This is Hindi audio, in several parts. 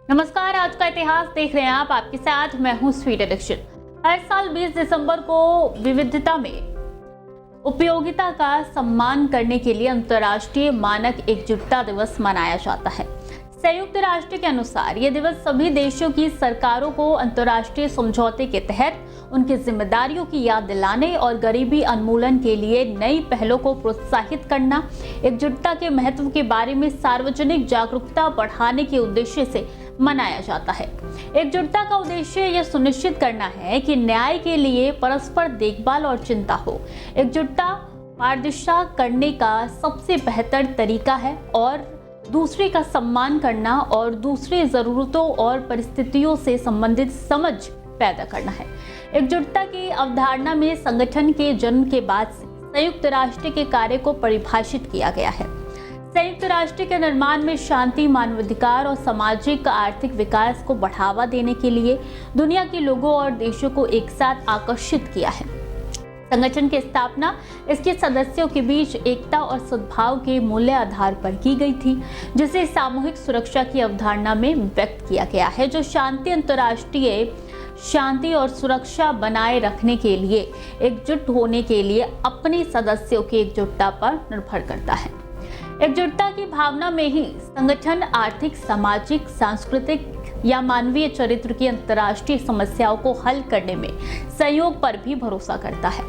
नमस्कार, आज का इतिहास देख रहे हैं आप। आपके साथ मैं हूं स्वीटी दीक्षित। हर साल 20 दिसंबर को विविधता में उपयोगिता का सम्मान करने के लिए अंतर्राष्ट्रीय मानव एकजुटता दिवस मनाया जाता है। संयुक्त राष्ट्र के अनुसार यह दिवस सभी देशों की सरकारों को अंतर्राष्ट्रीय समझौते के तहत उनकी जिम्मेदारियों की याद दिलाने और गरीबी उन्मूलन के लिए नई पहलों को प्रोत्साहित करना, एकजुटता के महत्व के बारे में सार्वजनिक जागरूकता बढ़ाने के उद्देश्य से मनाया जाता है। एकजुटता का उद्देश्य यह सुनिश्चित करना है कि न्याय के लिए परस्पर देखभाल और चिंता हो। एकजुटता पारदर्शिता करने का सबसे बेहतर तरीका है और दूसरे का सम्मान करना और दूसरे जरूरतों और परिस्थितियों से संबंधित समझ पैदा करना है। एकजुटता की अवधारणा में संगठन के जन्म के बाद से संयुक्त राष्ट्र के कार्य को परिभाषित किया गया है। संयुक्त राष्ट्र के निर्माण में शांति, मानवाधिकार और सामाजिक आर्थिक विकास को बढ़ावा देने के लिए दुनिया के लोगों और देशों को एक साथ आकर्षित किया है। संगठन की स्थापना इसके सदस्यों के बीच एकता और सद्भाव के मूल्य आधार पर की गई थी, जिसे सामूहिक सुरक्षा की अवधारणा में व्यक्त किया गया है, जो अंतर्राष्ट्रीय शांति और सुरक्षा बनाए रखने के लिए एकजुट होने के लिए अपने सदस्यों की एकजुटता पर निर्भर करता है। एकजुटता की भावना में ही संगठन आर्थिक, सामाजिक, सांस्कृतिक या मानवीय चरित्र की अंतर्राष्ट्रीय समस्याओं को हल करने में सहयोग पर भी भरोसा करता है।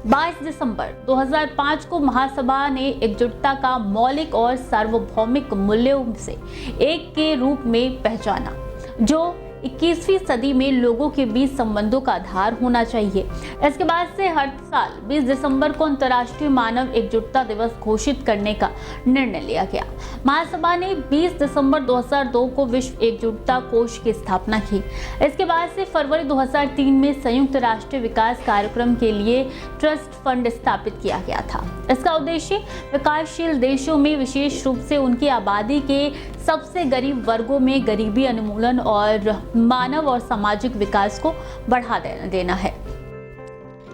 22 दिसंबर 2005 को महासभा ने एकजुटता का मौलिक और सार्वभौमिक मूल्यों से एक के रूप में पहचाना, जो 21वीं सदी में लोगों के बीच संबंधों का आधार होना चाहिए। इसके बाद से हर साल 20 दिसंबर को अंतर्राष्ट्रीय मानव एकजुटता दिवस घोषित करने का निर्णय लिया गया। महासभा ने 20 दिसंबर 2002 को विश्व एकजुटता कोष की स्थापना की। इसके बाद से फरवरी 2003 में संयुक्त राष्ट्र विकास कार्यक्रम के लिए ट्रस्ट फंड स्थापित किया गया था। इसका उद्देश्य विकासशील देशों में विशेष रूप से उनकी आबादी के सबसे गरीब वर्गों में गरीबी उन्मूलन और मानव और सामाजिक विकास को बढ़ा देना है।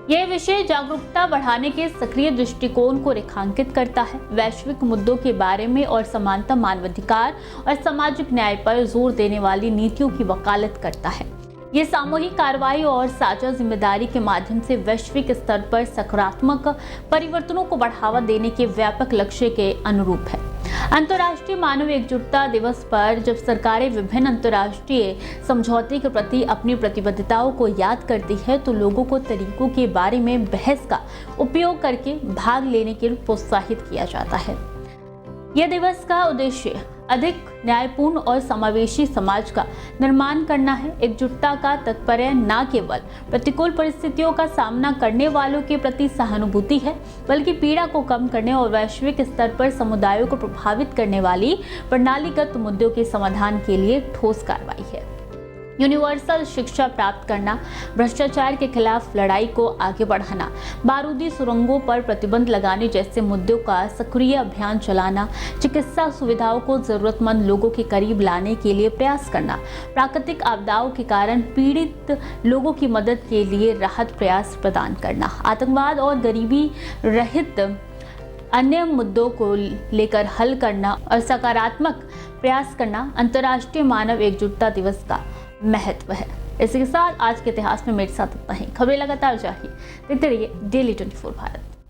यह विषय जागरूकता बढ़ाने के सक्रिय दृष्टिकोण को रेखांकित करता है, वैश्विक मुद्दों के बारे में और समानता, मानवाधिकार और सामाजिक न्याय पर जोर देने वाली नीतियों की वकालत करता है। ये सामूहिक कार्रवाई और साझा जिम्मेदारी के माध्यम से वैश्विक स्तर पर सकारात्मक परिवर्तनों को बढ़ावा देने के व्यापक लक्ष्य के अनुरूप है। अंतर्राष्ट्रीय मानव एकजुटता दिवस पर जब सरकारें विभिन्न अंतर्राष्ट्रीय समझौते के प्रति अपनी प्रतिबद्धताओं को याद करती है, तो लोगों को तरीकों के बारे में बहस का उपयोग करके भाग लेने के लिए प्रोत्साहित किया जाता है। यह दिवस का उद्देश्य अधिक न्यायपूर्ण और समावेशी समाज का निर्माण करना है। एकजुटता का तात्पर्य न केवल प्रतिकूल परिस्थितियों का सामना करने वालों के प्रति सहानुभूति है, बल्कि पीड़ा को कम करने और वैश्विक स्तर पर समुदायों को प्रभावित करने वाली प्रणालीगत मुद्दों के समाधान के लिए ठोस कार्रवाई है। यूनिवर्सल शिक्षा प्राप्त करना, भ्रष्टाचार के खिलाफ लड़ाई को आगे बढ़ाना, बारूदी सुरंगों पर प्रतिबंध लगाने जैसे मुद्दों का सक्रिय अभियान चलाना, चिकित्सा सुविधाओं को जरूरतमंद लोगों के करीब लाने के लिए प्रयास करना, प्राकृतिक आपदाओं के कारण पीड़ित लोगों की मदद के लिए राहत प्रयास प्रदान करना, आतंकवाद और गरीबी रहित अन्य मुद्दों को लेकर हल करना और सकारात्मक प्रयास करना अंतर्राष्ट्रीय मानव एकजुटता दिवस का महत्व है। इसी के साथ आज के इतिहास में मेरे साथ इतना ही। खबरें लगातार जारी देखते रहिए डेली 24 भारत।